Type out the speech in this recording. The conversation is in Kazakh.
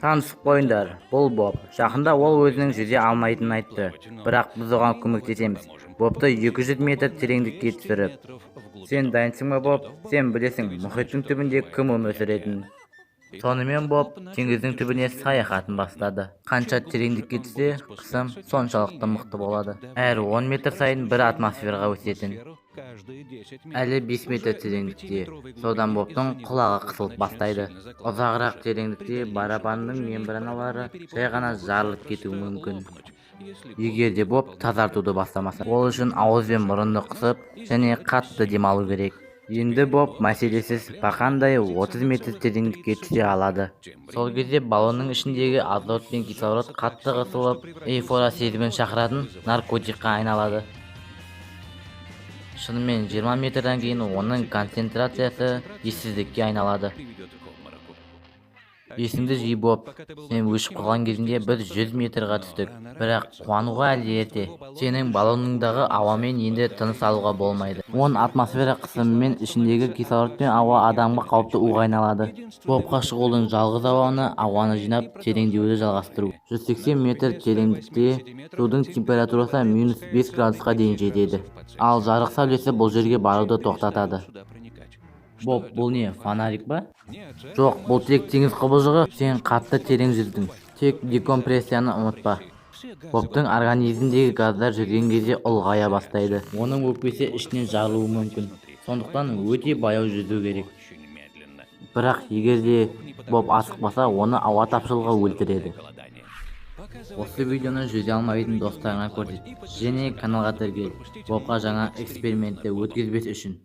Танысып қойыңдар, бұл Боб. Жақында ол өзінің жүзе алмайтынын айтты. Бірақ біз оған көмектесеміз. Бобты 200 метр тереңдікке түсіріп. Сен дайынсың ба, Боб? Сен білесің, мұхиттың түбінде кім өмір сүретінін. Сонымен Боб теңіздің түбіне саяхатын бастады. Қанша тереңдікке түссе, қысым соншалықты мықты болады. Әр 10 метр сайын бір атмосфераға өсетін. Әлі 5 метр тереңдікте. Содан Бобтың құлағы қысылып бастайды. Ұзағырақ тереңдікте барабанның мембраналары жай ғана жарылып кетуі мүмкін. Егер де Боб тазартуды бастамаса, ол үшін ауыз бен мұрынды қысып және қатты демалу керек. Енді Боб мәселесіз бақандай 30 метр тереңдікке түсе алады. Сол кезде баллонның ішіндегі азот пен кислород қатты қысылып, эйфория сезімін шақыратын наркотикқа айналады. Шынымен 20 метрден кейін оның концентрациясы ессіздікке айналады. Есіңді жи, Боб. Сен өшіп қалған кезінде біз 100 метрға түстік. Бірақ қуануға әлі ерте. Сенің баллоныңдағы ауамен енді тыныс алуға болмайды. 10 атмосфера қысымымен ішіндегі кислород пен ауа адамға қауіпті уға айналады. Бобқа шығудың жалғыз ауаны жинап тереңдеуді жалғастыру. 180 метр тереңдікте судың температурасы -5 градусқа дейін жетеді. Ал жарық сәулесі бұл жерге баруды тоқтатады. Боб, бұл не, фонарик ба? Жоқ, бұл тек теңіз құбыжығы. Сен қатты терең жүрдің. Тек декомпрессияны ұмытпа. Бобтың организмдегі газдар жүрген кезде ұлғая бастайды. Оның өкпесі ішінен жарылуы мүмкін. Сондықтан өте баяу жүзу керек. Бірақ егер де Боб асықпаса, оны ауа тапшылығы өлтіреді. Осы видеоны жүзе алмайтын достарыңа көрсет. Және каналға тіркел. Бобқа жаңа экспериментті өткізбес үшін.